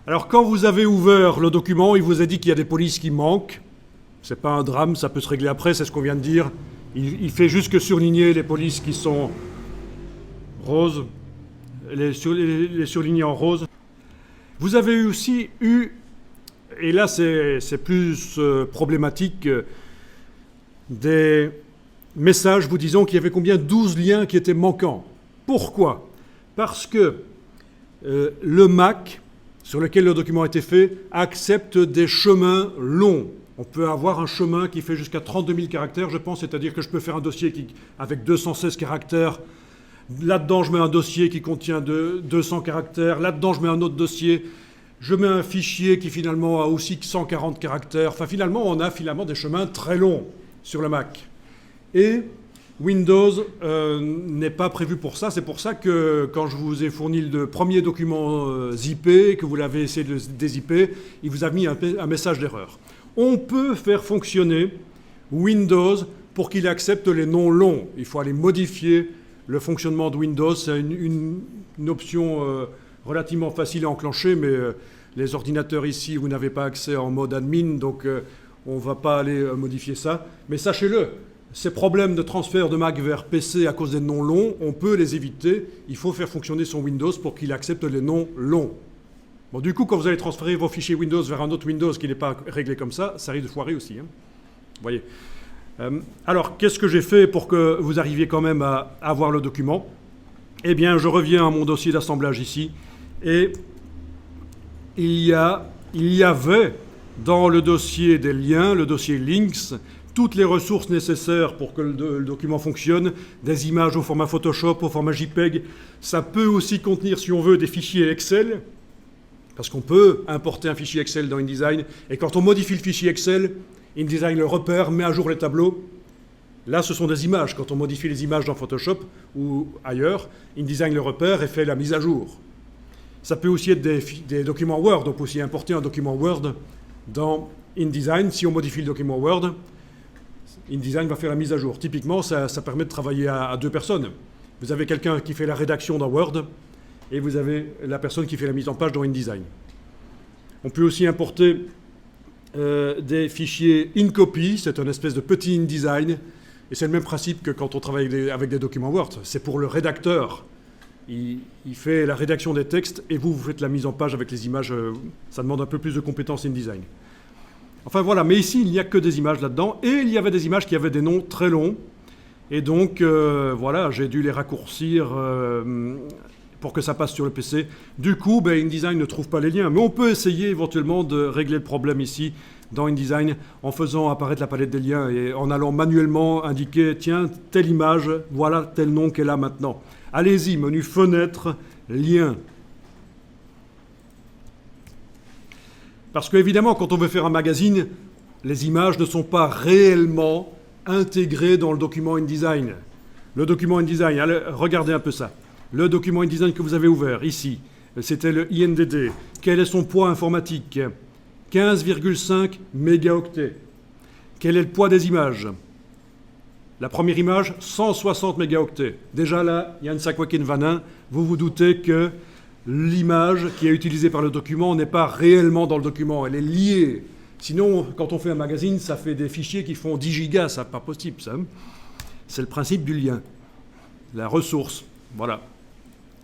Alors, quand vous avez ouvert le document, il vous a dit qu'il y a des polices qui manquent. C'est pas un drame, ça peut se régler après, c'est ce qu'on vient de dire. Il fait juste que surligner les polices qui sont roses, les surligner en rose. Vous avez aussi eu, et là c'est plus problématique, des messages vous disant qu'il y avait combien 12 liens qui étaient manquants. Pourquoi? Parce que le Mac, sur lequel le document a été fait, accepte des chemins longs. On peut avoir un chemin qui fait jusqu'à 32 000 caractères, je pense, c'est-à-dire que je peux faire un dossier avec 216 caractères. Là-dedans, je mets un dossier qui contient 200 caractères. Là-dedans, je mets un autre dossier. Je mets un fichier qui finalement a aussi 140 caractères. Enfin, finalement, on a des chemins très longs sur le Mac. Et Windows n'est pas prévu pour ça. C'est pour ça que quand je vous ai fourni le premier document zippé, que vous l'avez essayé de dézipper, il vous a mis un message d'erreur. On peut faire fonctionner Windows pour qu'il accepte les noms longs. Il faut aller modifier le fonctionnement de Windows. C'est une option relativement facile à enclencher, mais les ordinateurs ici, vous n'avez pas accès en mode admin, donc on ne va pas aller modifier ça. Mais sachez-le, ces problèmes de transfert de Mac vers PC à cause des noms longs, on peut les éviter. Il faut faire fonctionner son Windows pour qu'il accepte les noms longs. Bon, du coup, quand vous allez transférer vos fichiers Windows vers un autre Windows qui n'est pas réglé comme ça risque de foirer aussi. Hein. Vous voyez. Alors, qu'est-ce que j'ai fait pour que vous arriviez quand même à avoir le document? Eh bien, je reviens à mon dossier d'assemblage ici. Et il y avait dans le dossier des liens, le dossier links, toutes les ressources nécessaires pour que le document fonctionne, des images au format Photoshop, au format JPEG. Ça peut aussi contenir, si on veut, des fichiers Excel, parce qu'on peut importer un fichier Excel dans InDesign, et quand on modifie le fichier Excel, InDesign le repère, met à jour les tableaux. Là, ce sont des images. Quand on modifie les images dans Photoshop ou ailleurs, InDesign le repère et fait la mise à jour. Ça peut aussi être des documents Word. On peut aussi importer un document Word dans InDesign. Si on modifie le document Word, InDesign va faire la mise à jour. Typiquement, ça permet de travailler à deux personnes. Vous avez quelqu'un qui fait la rédaction dans Word et vous avez la personne qui fait la mise en page dans InDesign. On peut aussi importer des fichiers InCopy. C'est un espèce de petit InDesign. Et c'est le même principe que quand on travaille avec des documents Word. C'est pour le rédacteur. Il fait la rédaction des textes et vous faites la mise en page avec les images. Ça demande un peu plus de compétences InDesign. Enfin voilà, mais ici, il n'y a que des images là-dedans. Et il y avait des images qui avaient des noms très longs. Et donc, voilà, j'ai dû les raccourcir pour que ça passe sur le PC. Du coup, InDesign ne trouve pas les liens. Mais on peut essayer éventuellement de régler le problème ici dans InDesign en faisant apparaître la palette des liens et en allant manuellement indiquer, tiens, telle image, voilà tel nom qu'elle a maintenant. Allez-y, menu fenêtre, lien. Parce qu'évidemment, quand on veut faire un magazine, les images ne sont pas réellement intégrées dans le document InDesign. Le document InDesign, allez, regardez un peu ça. Le document InDesign que vous avez ouvert, ici, c'était le INDD. Quel est son poids informatique? 15,5 mégaoctets. Quel est le poids des images? La première image, 160 mégaoctets. Déjà là, Jan Sakwakin Vanin, vous vous doutez que l'image qui est utilisée par le document n'est pas réellement dans le document, elle est liée. Sinon, quand on fait un magazine, ça fait des fichiers qui font 10 gigas, ça n'est pas possible, ça. C'est le principe du lien, la ressource, voilà.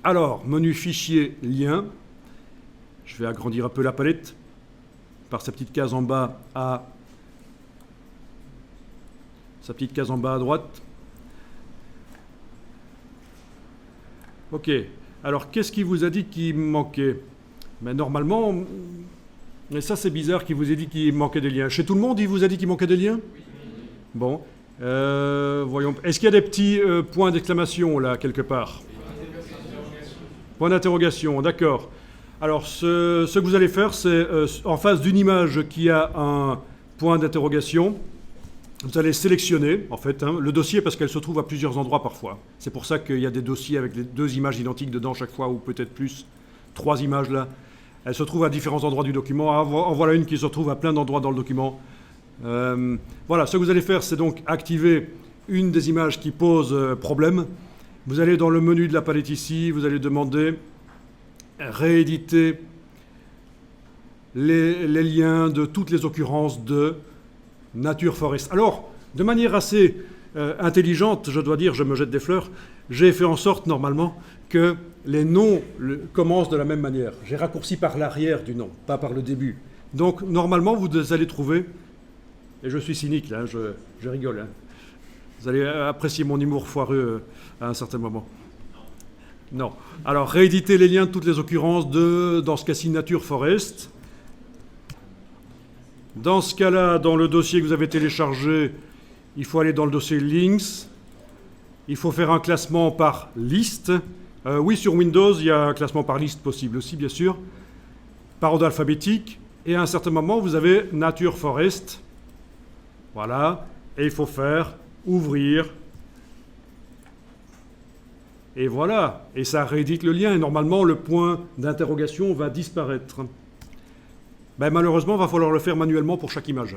Alors, menu fichier, lien. Je vais agrandir un peu la palette par sa petite case en bas à droite. Ok. Alors, qu'est-ce qui vous a dit qu'il manquait? Mais normalement, et ça c'est bizarre qu'il vous ait dit qu'il manquait des liens. Chez tout le monde, il vous a dit qu'il manquait des liens? Oui. Bon. Voyons. Est-ce qu'il y a des petits points d'exclamation là, quelque part? Point d'interrogation, d'accord. Alors, ce que vous allez faire, c'est en face d'une image qui a un point d'interrogation, vous allez sélectionner, en fait, le dossier parce qu'elle se trouve à plusieurs endroits parfois. C'est pour ça qu'il y a des dossiers avec les 2 images identiques dedans chaque fois, ou peut-être plus, 3 images là. Elle se trouve à différents endroits du document. En voilà une qui se trouve à plein d'endroits dans le document. Voilà, ce que vous allez faire, c'est donc activer une des images qui pose problème. Vous allez dans le menu de la palette ici, vous allez demander rééditer les liens de toutes les occurrences de Nature Forest. Alors, de manière assez intelligente, je dois dire, je me jette des fleurs, j'ai fait en sorte, normalement, que les noms commencent de la même manière. J'ai raccourci par l'arrière du nom, pas par le début. Donc, normalement, vous allez trouver, et je suis cynique, là, je rigole, hein. Vous allez apprécier mon humour foireux à un certain moment. Non. Alors, rééditer les liens de toutes les occurrences de, dans ce cas-ci, Nature Forest. Dans ce cas-là, dans le dossier que vous avez téléchargé, il faut aller dans le dossier Links. Il faut faire un classement par liste. Oui, sur Windows, il y a un classement par liste possible aussi, bien sûr, par ordre alphabétique. Et à un certain moment, vous avez Nature Forest. Voilà. Et il faut faire ouvrir. Et voilà. Et ça réédite le lien. Et normalement, le point d'interrogation va disparaître. Ben, malheureusement, il va falloir le faire manuellement pour chaque image.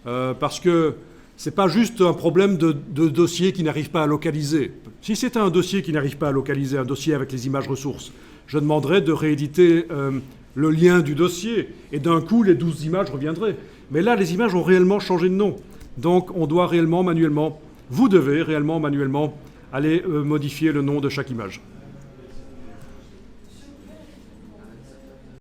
Parce que ce n'est pas juste un problème de dossier qui n'arrive pas à localiser. Si c'était un dossier qui n'arrive pas à localiser, un dossier avec les images ressources, je demanderais de rééditer le lien du dossier. Et d'un coup, les 12 images reviendraient. Mais là, les images ont réellement changé de nom. Donc, on doit réellement, manuellement, vous devez réellement, manuellement, aller modifier le nom de chaque image.